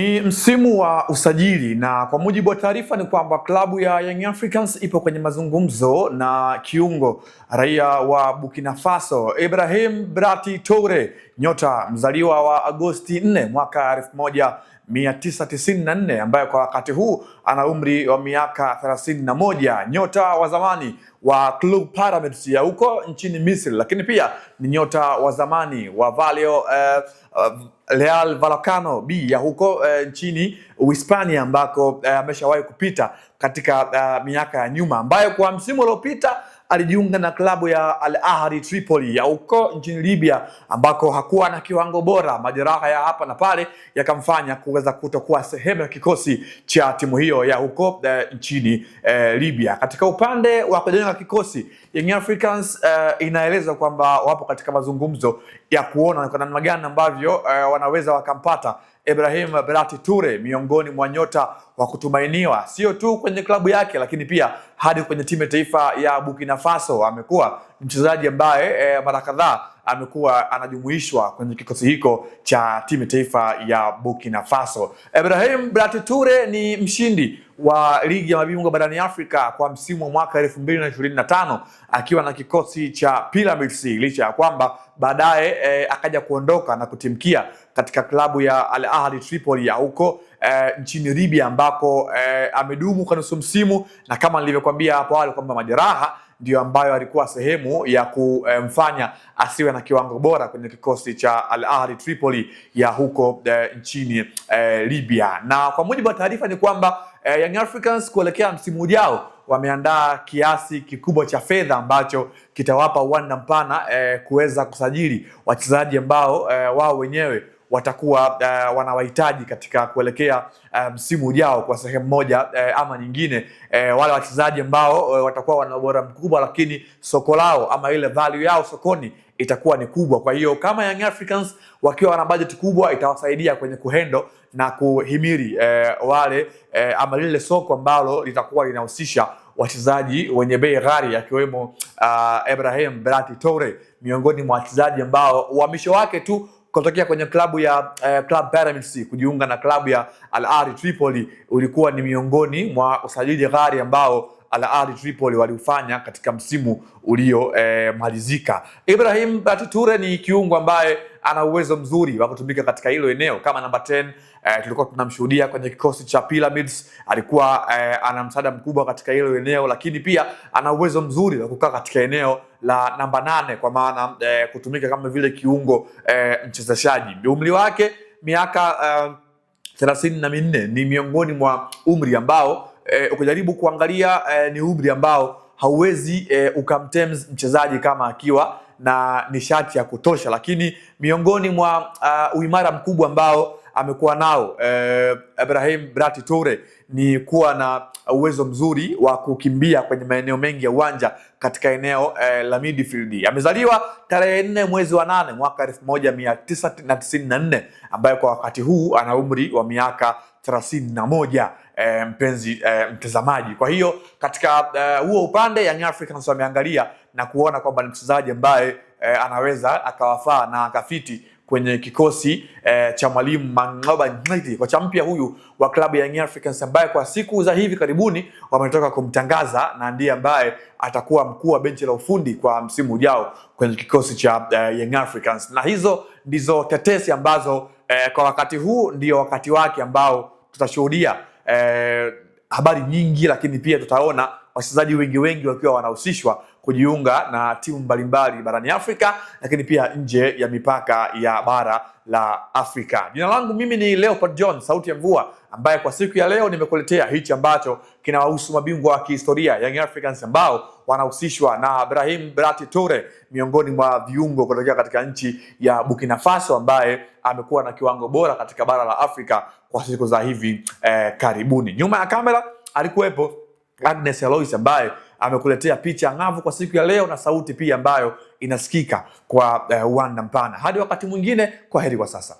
Ni msimu wa usajili na kwa mujibu wa taarifa ni kwamba klabu ya Young Africans ipo kwenye mazungumzo na kiungo raia wa Burkina Faso Ibrahim Brati Toure, nyota mzaliwa wa Agosti 4 mwaka 1994 ambaye kwa wakati huu ana umri wa miaka 31, nyota wa zamani wa Club Pyramids ya huko nchini Misri, lakini pia ni nyota wa zamani wa Real Vallecano B ya huko nchini Uhispania ambako ameshawahi kupita katika miaka ya nyuma, ambayo kwa msimu uliopita alijiunga na klabu ya Al Ahly Tripoli ya huko nchini Libya ambako hakuwa na kiwango bora. Majeraha ya hapa na pale yakamfanya kuweza kutokuwa sehemu ya kikosi cha timu hiyo ya huko nchini Libya. Katika upande wa kujenga kikosi, Young Africans inaeleza kwamba wapo katika mazungumzo ya kuona kwa namna gani ambavyo wanaweza wakampata Ibrahim Brati Toure, miongoni mwa nyota wa kutumainiwa sio tu kwenye klabu yake lakini pia hadi kwenye timu ya taifa ya Burkina Faso. Amekuwa mchezaji ambaye mara kadhaa amekuwa anajumuishwa kwenye kikosi hiko cha timu ya taifa ya Burkina Faso. Ibrahim Brati Toure ni mshindi wa ligi ya mabingwa barani Afrika kwa msimu wa mwaka 2025 akiwa na kikosi cha Pyramids, licha ya kwamba baadaye akaja kuondoka na kutimkia katika klabu ya Al Ahly Tripoli ya huko nchini Libya ambako amedumu kwa nusu msimu, na kama nilivyokuambia hapo awali kwamba majeraha ndio ambayo alikuwa sehemu ya kumfanya asiwe na kiwango bora kwenye kikosi cha Al Ahly Tripoli ya huko nchini Libya. Na kwa mujibu wa taarifa ni kwamba Young Africans kuelekea msimu ujao wameandaa kiasi kikubwa cha fedha ambacho kitawapa uwanda mpana kuweza kusajili wachezaji ambao wao wenyewe watakuwa wanawahitaji katika kuelekea msimu ujao kwa sehemu moja ama nyingine. Wale wachezaji ambao watakuwa wana ubora mkubwa, lakini soko lao ama ile value yao sokoni itakuwa ni kubwa. Kwa hiyo kama Young Africans wakiwa wana budget kubwa, itawasaidia kwenye kuhendo na kuhimili wale ama lile soko ambalo litakuwa linahusisha wachezaji wenye bei ghali, akiwemo Ibrahim Brati Toure, miongoni mwa wachezaji ambao uhamisho wake tu kutokea kwenye klabu ya Club Pyramids kujiunga na klabu ya Al Ahly Tripoli ulikuwa ni miongoni mwa usajili ghali ambao Al Ahly Tripoli waliufanya katika msimu uliomalizika. Ibrahim Brati Toure ni kiungo ambaye ana uwezo mzuri wa kutumika katika hilo eneo kama namba 10. Tulikuwa tunamshuhudia kwenye kikosi cha Pyramids, alikuwa ana msaada mkubwa katika hilo eneo, lakini pia ana uwezo mzuri wa kukaa katika eneo la namba 8 kwa maana kutumika kama vile kiungo mchezeshaji. Umri wake miaka 34 ni miongoni mwa umri ambao ukijaribu kuangalia ni umri ambao hauwezi ukamtems mchezaji kama akiwa na nishati ya kutosha, lakini miongoni mwa uimara mkubwa ambao amekuwa nao Ibrahim Brati Toure ni kuwa na uwezo mzuri wa kukimbia kwenye maeneo mengi ya uwanja katika eneo la midfield. Amezaliwa tarehe 4 mwezi wa 8 mwaka 1994 ambaye kwa wakati huu ana umri wa miaka 31, mpenzi mtazamaji. Kwa hiyo katika huo upande Young Africans wameangalia na kuona kwamba ni mchezaji ambaye anaweza akawafaa na akafiti kwenye kikosi cha mwalimu Mangoba Ngliti, kocha mpya huyu wa klabu ya Young Africans ambaye kwa siku za hivi karibuni wametoka kumtangaza na ndiye ambaye atakuwa mkuu wa benchi la ufundi kwa msimu ujao kwenye kikosi cha Young Africans. Na hizo ndizo tetesi ambazo kwa wakati huu ndio wakati wake ambao tutashuhudia habari nyingi, lakini pia tutaona wachezaji wengi wakiwa wanahusishwa kujiunga na timu mbalimbali barani Afrika, lakini pia nje ya mipaka ya bara la Afrika. Jina langu mimi ni Leopard John, sauti ya mvua, ambaye kwa siku ya leo nimekuletea hichi ambacho kinawahusu mabingwa wa kihistoria Young Africans ambao wanahusishwa na Ibrahim Brati Toure, miongoni mwa viungo kutokea katika nchi ya Burkina Faso ambaye amekuwa na kiwango bora katika bara la Afrika kwa siku za hivi karibuni. Nyuma ya kamera alikuwepo Agnes Elois ambaye amekuletea picha ngavu kwa siku ya leo na sauti pia ambayo inasikika kwa uwanda mpana. Hadi wakati mwingine, kwa heri kwa sasa.